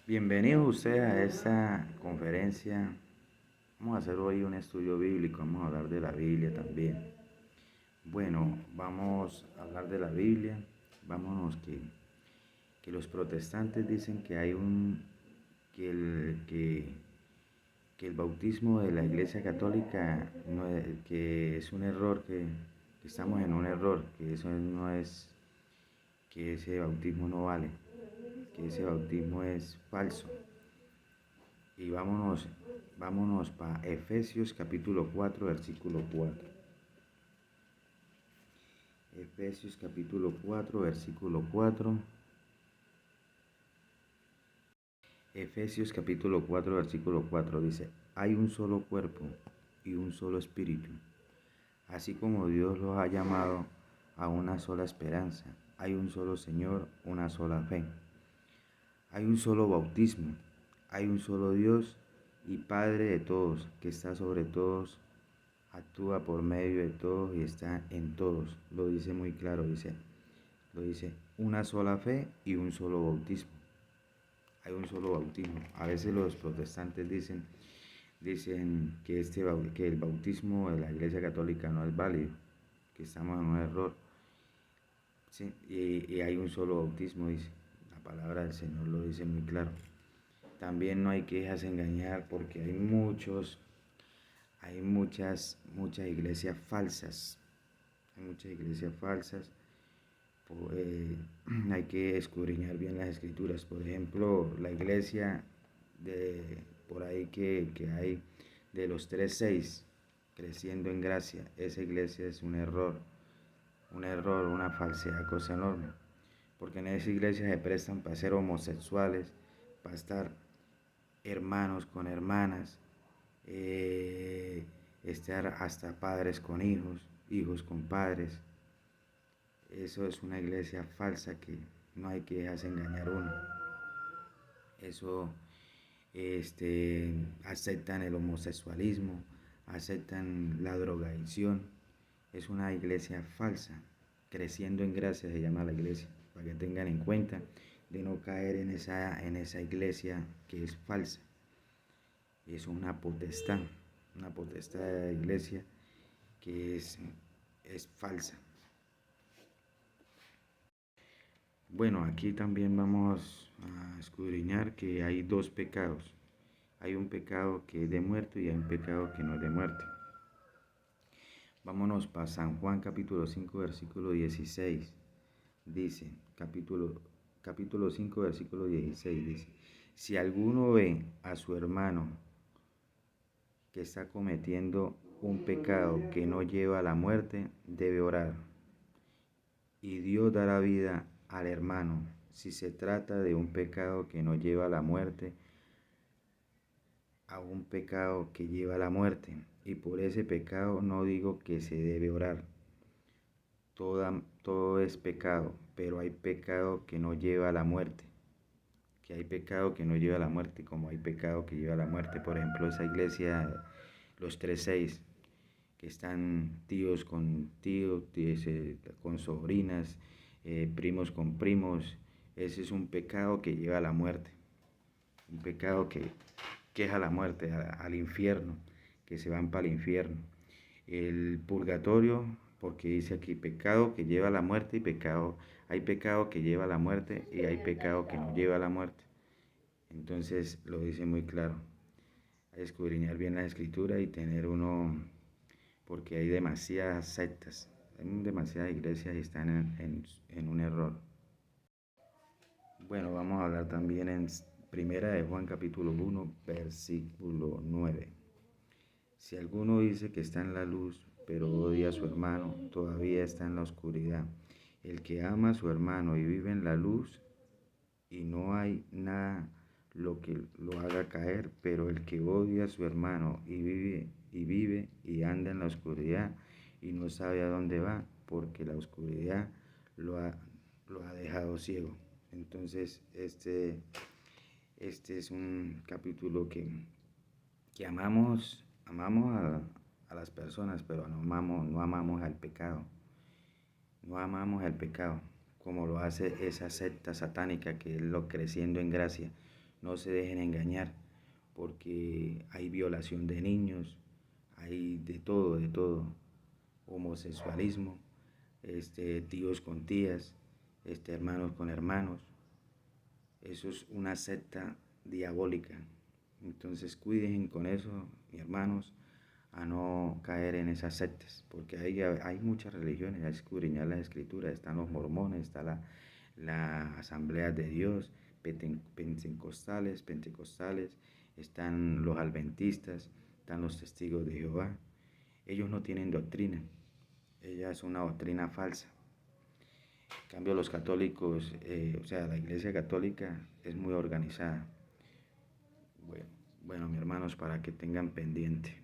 Bienvenidos ustedes a esta conferencia. Vamos a hacer hoy un estudio bíblico, vamos a hablar de la Biblia también. Bueno, vamos a hablar de la Biblia. Vámonos que los protestantes dicen que hay que el bautismo de la Iglesia Católica que es un error, que estamos en un error, que eso no es, que ese bautismo no vale, que ese bautismo es falso. Y vámonos para Efesios capítulo 4, versículo 4. Efesios capítulo 4, versículo 4. Efesios capítulo 4, versículo 4 dice, hay un solo cuerpo y un solo espíritu, así como Dios los ha llamado a una sola esperanza. Hay un solo Señor, una sola fe. Hay un solo bautismo, hay un solo Dios y Padre de todos, que está sobre todos, actúa por medio de todos y está en todos. Lo dice muy claro, lo dice una sola fe y un solo bautismo. Hay un solo bautismo. A veces los protestantes dicen que el bautismo de la Iglesia Católica no es válido, que estamos en un error. ¿Sí? Y hay un solo bautismo, dice. La palabra del Señor lo dice muy claro. También no hay que dejarse engañar porque hay muchas iglesias falsas. Hay muchas iglesias falsas. Hay que escudriñar bien las escrituras. Por ejemplo, la iglesia por ahí que hay de los 3:6, creciendo en gracia. Esa iglesia es un error, una falsedad, cosa enorme. Porque en esa iglesia se prestan para ser homosexuales, para estar hermanos con hermanas, estar hasta padres con hijos, hijos con padres. Eso es una iglesia falsa que no hay que dejarse engañar uno. Eso, aceptan el homosexualismo, aceptan la drogadicción. Es una iglesia falsa. Creciendo en gracia se llama la iglesia, para que tengan en cuenta de no caer en esa iglesia que es falsa. Es una potestad de la iglesia que es falsa. Bueno, aquí también vamos a escudriñar que hay dos pecados. Hay un pecado que es de muerte y hay un pecado que no es de muerte. Vámonos para San Juan capítulo 5 versículo 16. Dice, capítulo 5 versículo 16 dice, si alguno ve a su hermano que está cometiendo un pecado que no lleva a la muerte, debe orar. Y Dios dará vida al hermano. Si se trata de un pecado que no lleva a la muerte, a un pecado que lleva a la muerte. Y por ese pecado no digo que se debe orar. Todo es pecado, pero hay pecado que no lleva a la muerte. Que hay pecado que no lleva a la muerte, como hay pecado que lleva a la muerte. Por ejemplo, esa iglesia, los 3:6, que están tíos con tíos, con sobrinas, primos con primos. Ese es un pecado que lleva a la muerte. Un pecado que es a la muerte, al infierno, que se van para el infierno. El purgatorio, porque dice aquí pecado que lleva a la muerte hay pecado que lleva a la muerte y hay pecado que no lleva a la muerte. Entonces lo dice muy claro. Escudriñar bien la escritura y tener uno, porque hay demasiadas sectas, hay demasiadas iglesias y están en un error. Bueno, vamos a hablar también en Primera de Juan capítulo 1, versículo 9. Si alguno dice que está en la luz, pero odia a su hermano, todavía está en la oscuridad. El que ama a su hermano y vive en la luz, y no hay nada lo que lo haga caer, pero el que odia a su hermano y vive y anda en la oscuridad y no sabe a dónde va, porque la oscuridad lo ha dejado ciego. Entonces, este es un capítulo que amamos a las personas, pero no amamos al pecado. No amamos el pecado, como lo hace esa secta satánica que es lo creciendo en gracia. no se dejen engañar, porque hay violación de niños, hay de todo, homosexualismo, tíos con tías, hermanos con hermanos. Eso es una secta diabólica. Entonces cuiden con eso, mis hermanos, a no caer en esas sectas, porque hay muchas religiones, hay que escudriñar las escrituras, están los mormones, está la Asamblea de Dios, pentecostales, están los adventistas, están los testigos de Jehová. Ellos no tienen doctrina, ella es una doctrina falsa. En cambio los católicos, o sea, la Iglesia Católica es muy organizada. Bueno, mis hermanos, para que tengan pendiente.